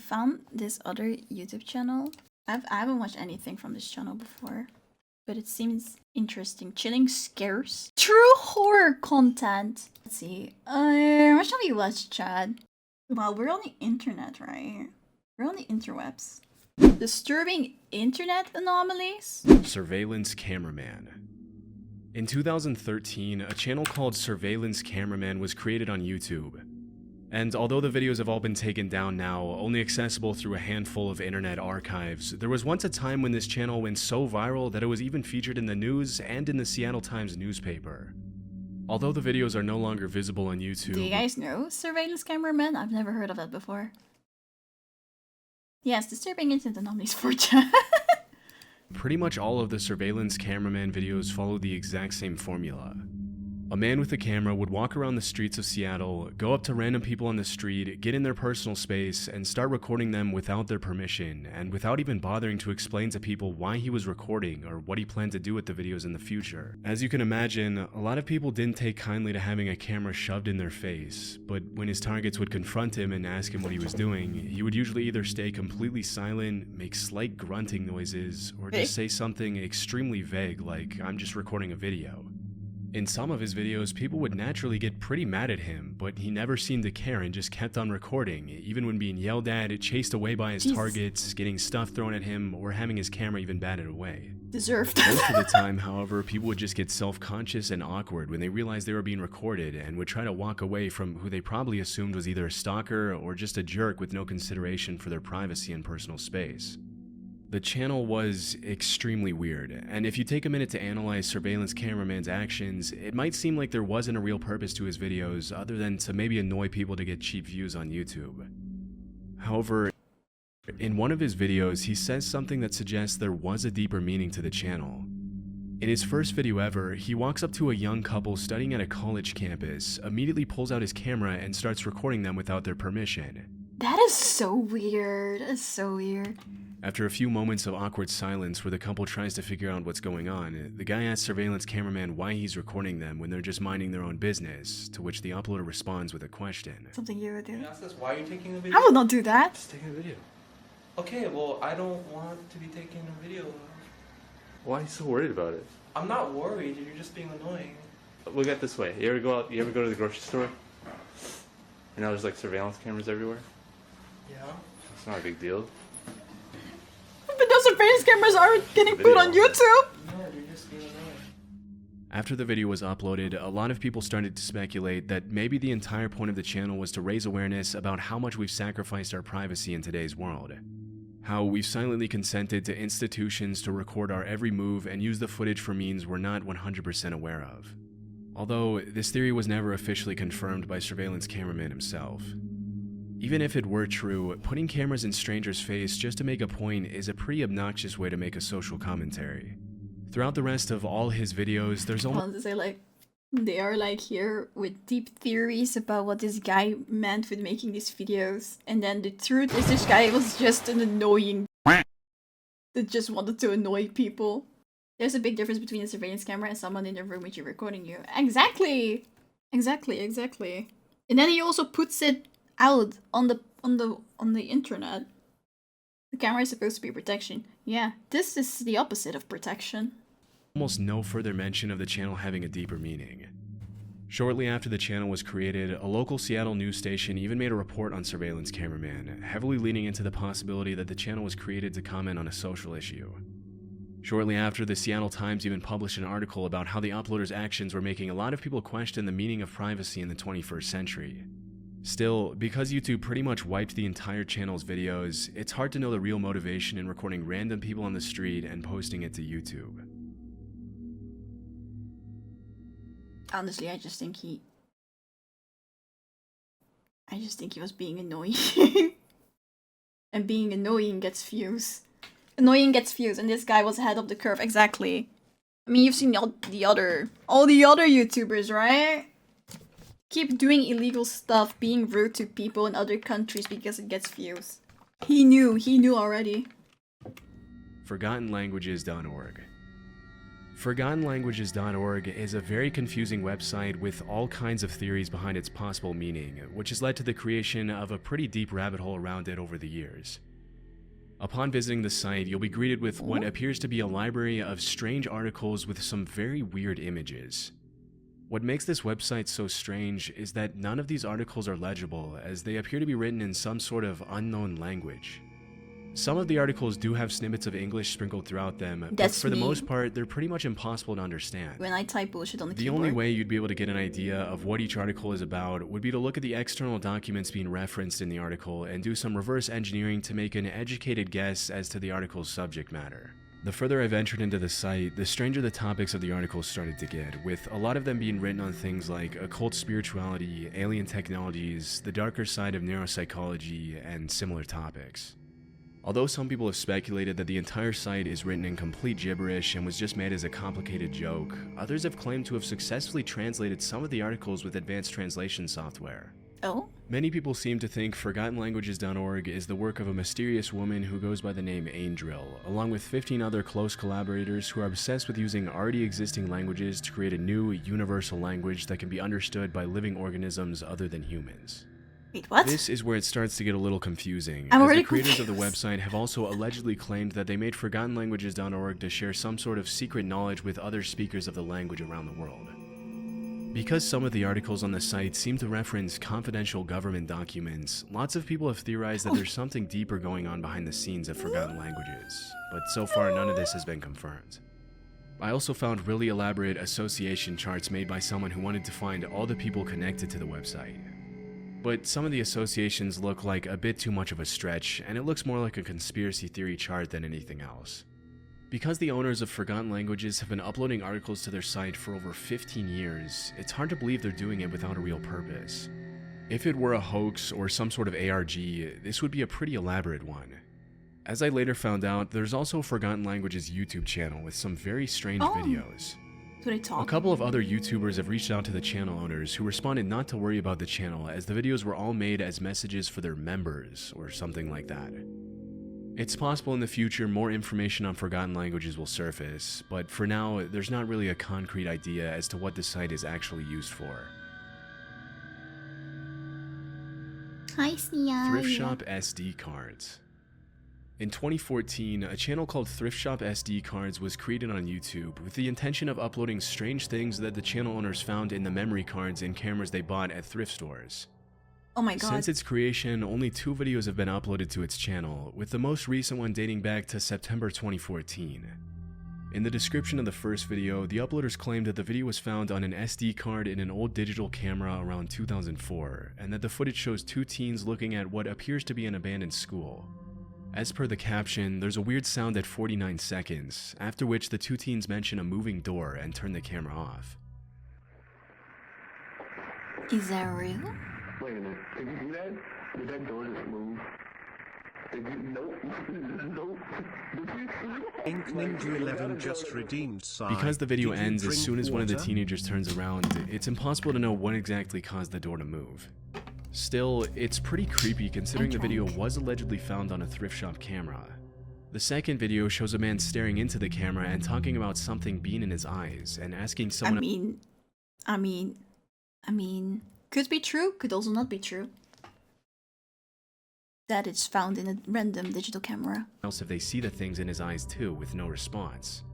found this other YouTube channel. I haven't watched anything from this channel before, but it seems interesting. Chilling Scares. True horror content. Let's see. What shall we watch, Chad? Well, we're on the internet, right? We're on the interwebs. Disturbing internet anomalies? Surveillance cameraman. In 2013, a channel called Surveillance Cameraman was created on YouTube. And although the videos have all been taken down now, only accessible through a handful of internet archives, there was once a time when this channel went so viral that it was even featured in the news and in the Seattle Times newspaper. Although the videos are no longer visible on YouTube... Do you guys know Surveillance Cameraman? I've never heard of that before. Yes, Disturbing Internet Anomalies for Chat. Pretty much all of the Surveillance Cameraman videos follow the exact same formula. A man with a camera would walk around the streets of Seattle, go up to random people on the street, get in their personal space, and start recording them without their permission, and without even bothering to explain to people why he was recording or what he planned to do with the videos in the future. As you can imagine, a lot of people didn't take kindly to having a camera shoved in their face, but when his targets would confront him and ask him what he was doing, he would usually either stay completely silent, make slight grunting noises, or just say something extremely vague like, "I'm just recording a video." In some of his videos, people would naturally get pretty mad at him, but he never seemed to care and just kept on recording, even when being yelled at, chased away by his targets, getting stuff thrown at him, or having his camera even batted away. Deserved. Most of the time, however, people would just get self-conscious and awkward when they realized they were being recorded and would try to walk away from who they probably assumed was either a stalker or just a jerk with no consideration for their privacy and personal space. The channel was extremely weird, and if you take a minute to analyze Surveillance Cameraman's actions, it might seem like there wasn't a real purpose to his videos other than to maybe annoy people to get cheap views on YouTube. However, in one of his videos, he says something that suggests there was a deeper meaning to the channel. In his first video ever, he walks up to a young couple studying at a college campus, immediately pulls out his camera and starts recording them without their permission. That is so weird. That is so weird. After a few moments of awkward silence where the couple tries to figure out what's going on, the guy asks Surveillance Cameraman why he's recording them when they're just minding their own business, to which the uploader responds with a question. Something you would do. Can you ask us why you're taking a video? I would not do that. Just taking a video. Okay, well, I don't want to be taking a video. Why are you so worried about it? I'm not worried, you're just being annoying. Look at it this way. You ever go out, you ever go to the grocery store? You know there's like surveillance cameras everywhere? Yeah? It's not a big deal. But those surveillance cameras aren't getting put on YouTube. No, you're just being annoying. After the video was uploaded, a lot of people started to speculate that maybe the entire point of the channel was to raise awareness about how much we've sacrificed our privacy in today's world. How we've silently consented to institutions to record our every move and use the footage for means we're not 100% aware of. Although, this theory was never officially confirmed by Surveillance Cameraman himself. Even if it were true, putting cameras in strangers' face just to make a point is a pretty obnoxious way to make a social commentary. Throughout the rest of all his videos, there's almost... I want to say, like, they are like here with deep theories about what this guy meant with making these videos, and then the truth is this guy was just an annoying that just wanted to annoy people. There's a big difference between a surveillance camera and someone in the room with you recording you. Exactly! Exactly. And then he also puts it out on the internet. The camera is supposed to be protection. Yeah, this is the opposite of protection. Almost no further mention of the channel having a deeper meaning. Shortly after the channel was created, a local Seattle news station even made a report on Surveillance Cameraman, heavily leaning into the possibility that the channel was created to comment on a social issue. Shortly after, the Seattle Times even published an article about how the uploader's actions were making a lot of people question the meaning of privacy in the 21st century. Still, because YouTube pretty much wiped the entire channel's videos, it's hard to know the real motivation in recording random people on the street and posting it to YouTube. Honestly, I just think he was being annoying. And being annoying gets views. Annoying gets views, and this guy was ahead of the curve, exactly. I mean, you've seen all the other YouTubers, right? Keep doing illegal stuff, being rude to people in other countries because it gets views. He knew already. ForgottenLanguages.org. ForgottenLanguages.org is a very confusing website with all kinds of theories behind its possible meaning, which has led to the creation of a pretty deep rabbit hole around it over the years. Upon visiting the site, you'll be greeted with what appears to be a library of strange articles with some very weird images. What makes this website so strange is that none of these articles are legible, as they appear to be written in some sort of unknown language. Some of the articles do have snippets of English sprinkled throughout them, but for the most part, they're pretty much impossible to understand. When I type bullshit on the The keyboard. only way you'd be able to get an idea of what each article is about would be to look at the external documents being referenced in the article and do some reverse engineering to make an educated guess as to the article's subject matter. The further I ventured into the site, the stranger the topics of the articles started to get, with a lot of them being written on things like occult spirituality, alien technologies, the darker side of neuropsychology, and similar topics. Although some people have speculated that the entire site is written in complete gibberish and was just made as a complicated joke, others have claimed to have successfully translated some of the articles with advanced translation software. Oh? Many people seem to think ForgottenLanguages.org is the work of a mysterious woman who goes by the name Angel, along with 15 other close collaborators who are obsessed with using already existing languages to create a new, universal language that can be understood by living organisms other than humans. Wait, what? This is where it starts to get a little confusing, I'm as already the creators of the confused. website have also allegedly claimed that they made ForgottenLanguages.org to share some sort of secret knowledge with other speakers of the language around the world. Because some of the articles on the site seem to reference confidential government documents, lots of people have theorized that there's something deeper going on behind the scenes at Forgotten Languages, but so far none of this has been confirmed. I also found really elaborate association charts made by someone who wanted to find all the people connected to the website. But some of the associations look like a bit too much of a stretch, and it looks more like a conspiracy theory chart than anything else. Because the owners of Forgotten Languages have been uploading articles to their site for over 15 years, it's hard to believe they're doing it without a real purpose. If it were a hoax or some sort of ARG, this would be a pretty elaborate one. As I later found out, there's also Forgotten Languages YouTube channel with some very strange videos. Do they talk? A couple of other YouTubers have reached out to the channel owners who responded not to worry about the channel as the videos were all made as messages for their members or something like that. It's possible in the future more information on Forgotten Languages will surface, but for now, there's not really a concrete idea as to what the site is actually used for. Hi, Sia. Thrift Shop SD Cards. In 2014, a channel called Thrift Shop SD Cards was created on YouTube with the intention of uploading strange things that the channel owners found in the memory cards and cameras they bought at thrift stores. Oh my god. Since its creation, only 2 videos have been uploaded to its channel, with the most recent one dating back to September 2014. In the description of the first video, the uploaders claimed that the video was found on an SD card in an old digital camera around 2004, and that the footage shows 2 teens looking at what appears to be an abandoned school. As per the caption, there's a weird sound at 49 seconds, after which the 2 teens mention a moving door and turn the camera off. Is that real? Wait a minute. Did you do that? Did that door just move? Did you? Nope. Nope. Did you see? Ink Ninja 11 just redeemed side. Because the video Did you ends as drink soon as one of the water? teenagers turns around, it's impossible to know what exactly caused the door to move. Still, it's pretty creepy considering the video was allegedly found on a thrift shop camera. The second video shows a man staring into the camera and talking about something being in his eyes and asking someone I mean, could be true, could also not be true. That it's found in a random digital camera. else if they see the things in his eyes too, with no response.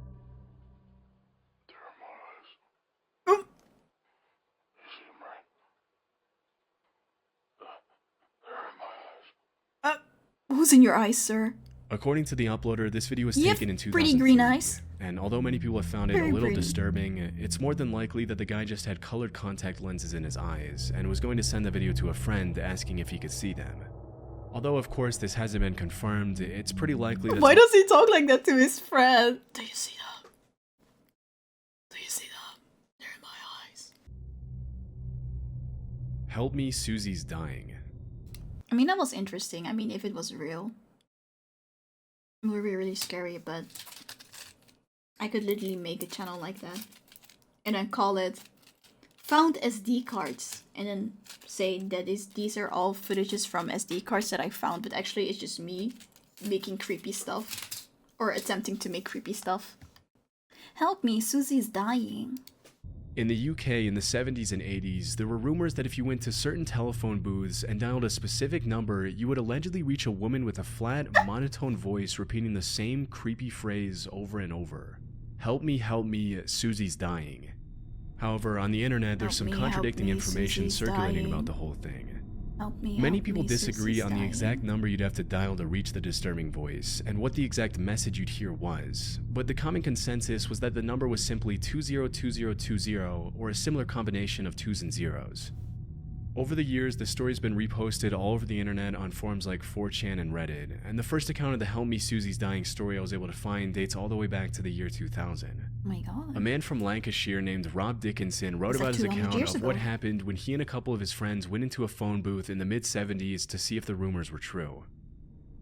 Who's in your eyes, sir? According to the uploader, this video was You taken in have 2003. pretty green eyes. And although many people have found it Very a little pretty. disturbing, it's more than likely that the guy just had colored contact lenses in his eyes and was going to send the video to a friend asking if he could see them. Although of course this hasn't been confirmed, it's pretty likely that Why does he talk like that to his friend? Do you see that? Do you see that? They're in my eyes. Help me, Susie's dying. I mean, that was interesting. I mean, if it was real. It would be really scary, but I could literally make a channel like that. And then call it Found SD Cards. And then say that these are all footages from SD cards that I found, but actually it's just me making creepy stuff. Or attempting to make creepy stuff. Help me, Susie's dying. In the UK in the 70s and 80s, there were rumors that if you went to certain telephone booths and dialed a specific number, you would allegedly reach a woman with a flat, monotone voice repeating the same creepy phrase over and over. Help me, Susie's dying. However, on the internet, there's some contradicting information circulating about the whole thing. Many people disagree on the exact number you'd have to dial to reach the disturbing voice, and what the exact message you'd hear was, but the common consensus was that the number was simply 202020 or a similar combination of 2s and 0s. Over the years, the story's been reposted all over the internet on forums like 4chan and Reddit, and the first account of the Help Me Susie's Dying story I was able to find dates all the way back to the year 2000. Oh my god. A man from Lancashire named Rob Dickinson wrote about his account of what happened when he and a couple of his friends went into a phone booth in the mid-70s to see if the rumors were true.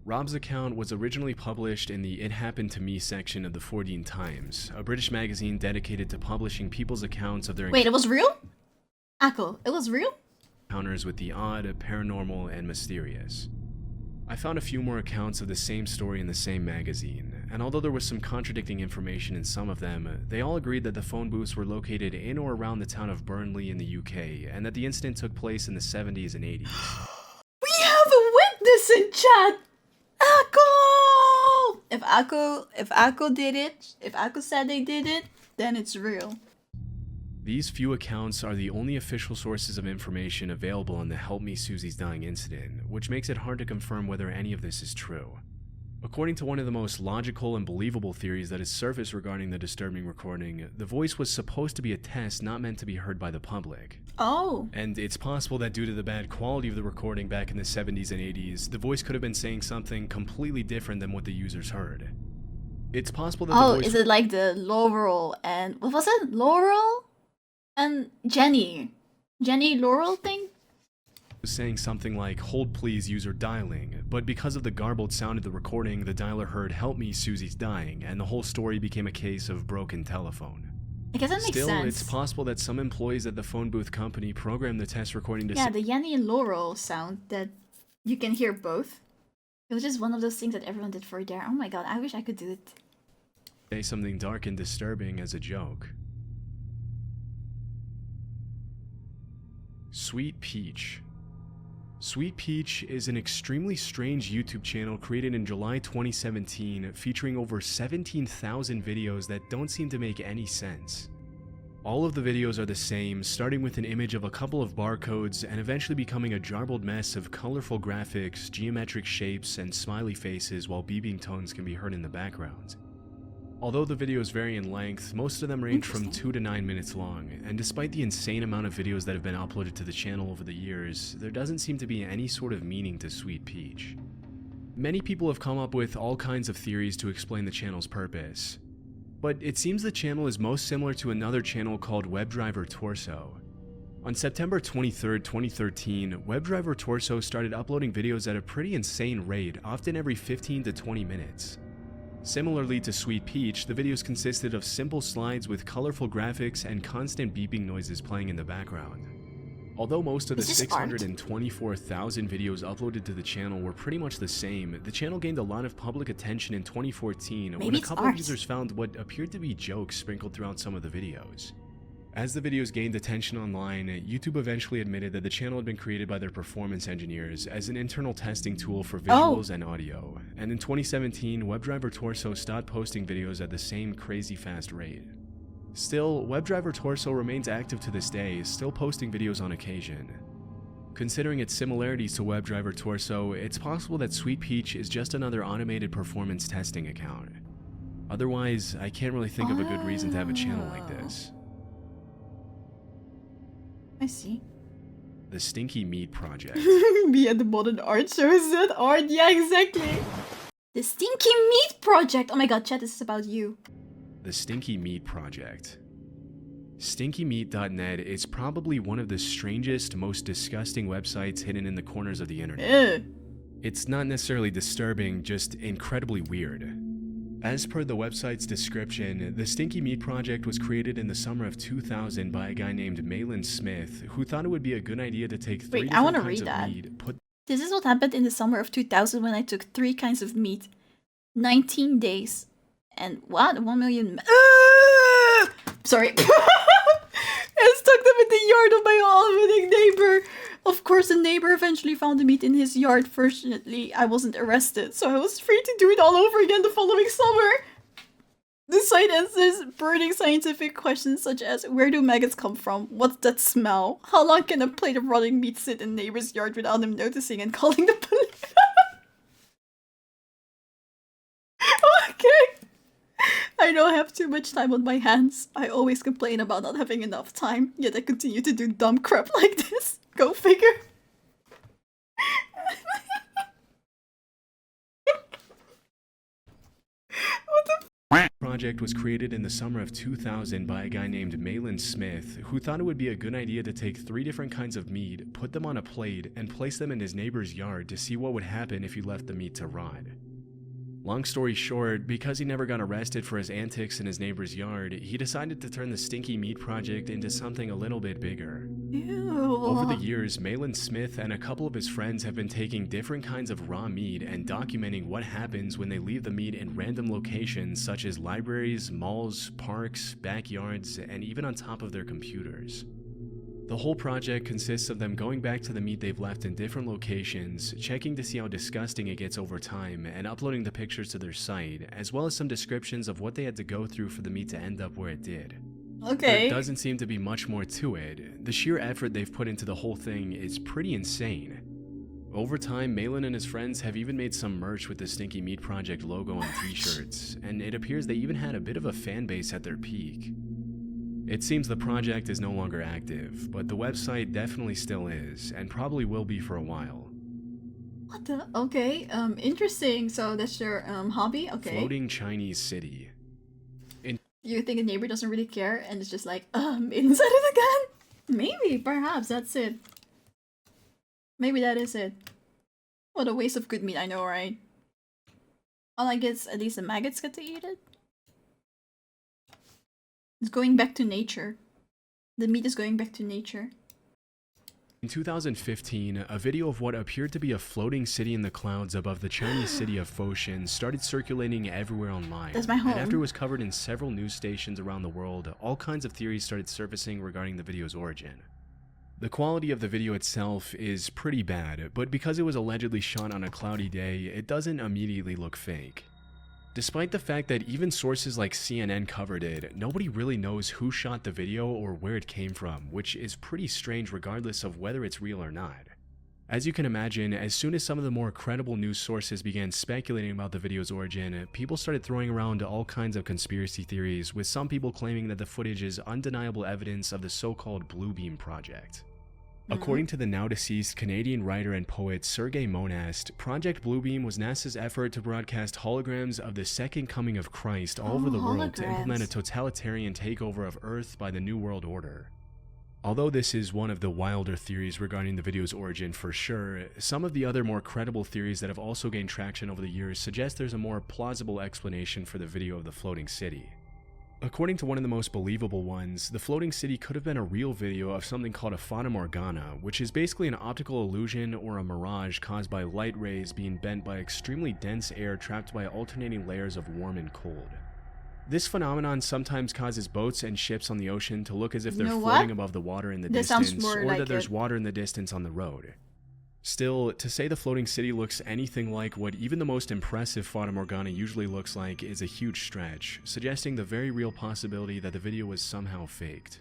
Rob's account was originally published in the It Happened to Me section of the 14 Times, a British magazine dedicated to publishing people's accounts of their Wait, it was real? Akko, it was real? Encounters with the odd, paranormal, and mysterious. I found a few more accounts of the same story in the same magazine, and although there was some contradicting information in some of them, they all agreed that the phone booths were located in or around the town of Burnley in the UK, and that the incident took place in the 70s and 80s. We have a witness in chat! Akko! If Akko did it, if Akko said they did it, then it's real. These few accounts are the only official sources of information available on the Help Me Susie's Dying incident, which makes it hard to confirm whether any of this is true. According to one of the most logical and believable theories that has surfaced regarding the disturbing recording, the voice was supposed to be a test not meant to be heard by the public. Oh. And it's possible that due to the bad quality of the recording back in the 70s and 80s, the voice could have been saying something completely different than what the users heard. It's possible that the voice... is it like the Laurel and... what was it? Laurel? And Jenny Laurel thing? Was saying something like, hold please user dialing, but because of the garbled sound of the recording, the dialer heard help me Susie's dying, and the whole story became a case of broken telephone. I guess that makes sense. Still, it's possible that some employees at the phone booth company programmed the test recording to the Jenny and Laurel sound that you can hear both. It was just one of those things that everyone did for there. Oh my god, I wish I could do it. Say something dark and disturbing as a joke. Sweet Peach. Sweet Peach is an extremely strange YouTube channel created in July 2017 featuring over 17,000 videos that don't seem to make any sense. All of the videos are the same, starting with an image of a couple of barcodes and eventually becoming a jarbled mess of colorful graphics, geometric shapes, and smiley faces while beeping tones can be heard in the background. Although the videos vary in length, most of them range from 2 to 9 minutes long, and despite the insane amount of videos that have been uploaded to the channel over the years, there doesn't seem to be any sort of meaning to Sweet Peach. Many people have come up with all kinds of theories to explain the channel's purpose, but it seems the channel is most similar to another channel called WebDriver Torso. On September 23, 2013, WebDriver Torso started uploading videos at a pretty insane rate, often every 15 to 20 minutes. Similarly to Sweet Peach, the videos consisted of simple slides with colorful graphics and constant beeping noises playing in the background. Although most of the 624,000 videos uploaded to the channel were pretty much the same, the channel gained a lot of public attention in 2014 when a couple of users found what appeared to be jokes sprinkled throughout some of the videos. As the videos gained attention online, YouTube eventually admitted that the channel had been created by their performance engineers as an internal testing tool for visuals and audio, and in 2017, WebDriver Torso stopped posting videos at the same crazy fast rate. Still, WebDriver Torso remains active to this day, still posting videos on occasion. Considering its similarities to WebDriver Torso, it's possible that Sweet Peach is just another automated performance testing account. Otherwise, I can't really think of a good reason to have a channel like this. I see. The Stinky Meat Project. Me and the modern art shows that art, yeah, exactly. The Stinky Meat Project! Oh my god, chat, this is about you. The Stinky Meat Project. StinkyMeat.net is probably one of the strangest, most disgusting websites hidden in the corners of the internet. It's not necessarily disturbing, just incredibly weird. As per the website's description, the Stinky Meat Project was created in the summer of 2000 by a guy named Malin Smith, who thought it would be a good idea to take three different kinds of meat, put... This is what happened in the summer of 2000 when I took 3 kinds of meat. 19 days. And what? 1 million... Sorry. I stuck them in the yard of my all-winning neighbor. Of course, the neighbor eventually found the meat in his yard. Fortunately, I wasn't arrested, so I was free to do it all over again the following summer. The site answers burning scientific questions such as, where do maggots come from? What's that smell? How long can a plate of rotting meat sit in a neighbor's yard without them noticing and calling the police? Okay. I know I have too much time on my hands. I always complain about not having enough time, yet I continue to do dumb crap like this. Go figure. Project was created in the summer of 2000 by a guy named Malin Smith, who thought it would be a good idea to take 3 different kinds of meat, put them on a plate, and place them in his neighbor's yard to see what would happen if he left the meat to rot. Long story short, because he never got arrested for his antics in his neighbor's yard, he decided to turn the Stinky Meat Project into something a little bit bigger. Ew. Over the years, Malin Smith and a couple of his friends have been taking different kinds of raw meat and documenting what happens when they leave the meat in random locations such as libraries, malls, parks, backyards, and even on top of their computers. The whole project consists of them going back to the meat they've left in different locations, checking to see how disgusting it gets over time, and uploading the pictures to their site, as well as some descriptions of what they had to go through for the meat to end up where it did. Okay. There doesn't seem to be much more to it. The sheer effort they've put into the whole thing is pretty insane. Over time, Malin and his friends have even made some merch with the Stinky Meat Project logo on t-shirts, and it appears they even had a bit of a fan base at their peak. It seems the project is no longer active, but the website definitely still is, and probably will be for a while. What the? Okay, interesting. So that's your hobby? Okay. Floating Chinese City. You think a neighbor doesn't really care and it's just like, inside it again? Maybe, perhaps, that's it. Maybe that is it. What a waste of good meat, I know, right? Well, I guess at least the maggots get to eat it. It's going back to nature. The meat is going back to nature. In 2015, a video of what appeared to be a floating city in the clouds above the Chinese city of Foshan started circulating everywhere online. That's my home. And after it was covered in several news stations around the world, all kinds of theories started surfacing regarding the video's origin. The quality of the video itself is pretty bad, but because it was allegedly shot on a cloudy day, it doesn't immediately look fake. Despite the fact that even sources like CNN covered it, nobody really knows who shot the video or where it came from, which is pretty strange regardless of whether it's real or not. As you can imagine, as soon as some of the more credible news sources began speculating about the video's origin, people started throwing around all kinds of conspiracy theories, with some people claiming that the footage is undeniable evidence of the so-called Blue Beam Project. According to the now-deceased Canadian writer and poet Sergei Monast, Project Bluebeam was NASA's effort to broadcast holograms of the second coming of Christ all over the world to implement a totalitarian takeover of Earth by the New World Order. Although this is one of the wilder theories regarding the video's origin for sure, some of the other more credible theories that have also gained traction over the years suggest there's a more plausible explanation for the video of the floating city. According to one of the most believable ones, the floating city could have been a real video of something called a fata morgana, which is basically an optical illusion or a mirage caused by light rays being bent by extremely dense air trapped by alternating layers of warm and cold. This phenomenon sometimes causes boats and ships on the ocean to look as if they're floating above the water in the distance, or that there's water in the distance on the road. Still, to say the floating city looks anything like what even the most impressive Fata Morgana usually looks like is a huge stretch, suggesting the very real possibility that the video was somehow faked.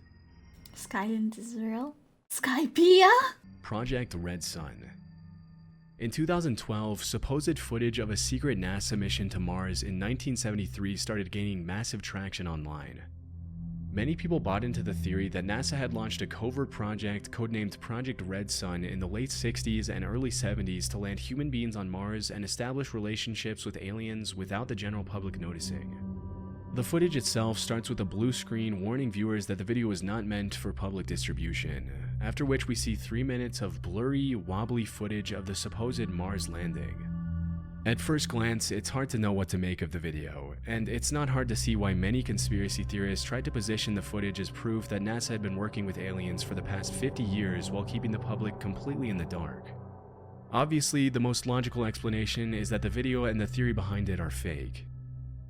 Skyland is real? Skypea? Project Red Sun. In 2012, supposed footage of a secret NASA mission to Mars in 1973 started gaining massive traction online. Many people bought into the theory that NASA had launched a covert project codenamed Project Red Sun in the late 60s and early 70s to land human beings on Mars and establish relationships with aliens without the general public noticing. The footage itself starts with a blue screen warning viewers that the video is not meant for public distribution, after which we see 3 minutes of blurry, wobbly footage of the supposed Mars landing. At first glance, it's hard to know what to make of the video, and it's not hard to see why many conspiracy theorists tried to position the footage as proof that NASA had been working with aliens for the past 50 years while keeping the public completely in the dark. Obviously, the most logical explanation is that the video and the theory behind it are fake.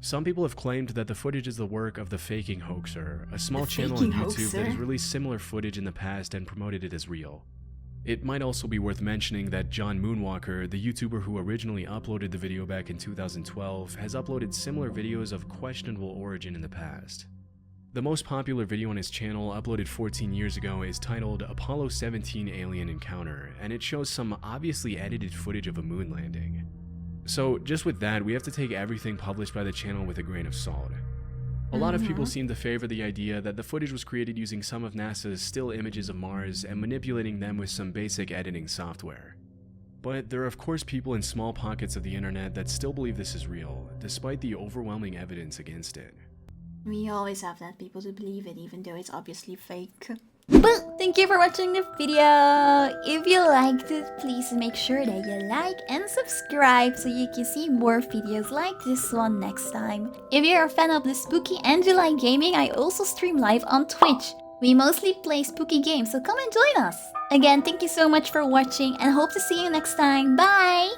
Some people have claimed that the footage is the work of the Faking Hoaxer, a small The channel on Faking YouTube that has Hoaxer? released similar footage in the past and promoted it as real. It might also be worth mentioning that John Moonwalker, the YouTuber who originally uploaded the video back in 2012, has uploaded similar videos of questionable origin in the past. The most popular video on his channel, uploaded 14 years ago, is titled Apollo 17 Alien Encounter, and it shows some obviously edited footage of a moon landing. So just with that, we have to take everything published by the channel with a grain of salt. A lot of people seem to favor the idea that the footage was created using some of NASA's still images of Mars and manipulating them with some basic editing software. But there are of course people in small pockets of the internet that still believe this is real, despite the overwhelming evidence against it. We always have that people to believe it, even though it's obviously fake. Well, thank you for watching the video. If you liked it, please make sure that you like and subscribe so you can see more videos like this one next time. If you're a fan of the spooky and you like gaming, I also stream live on Twitch. We mostly play spooky games, so come and join us. Again, thank you so much for watching and hope to see you next time. Bye!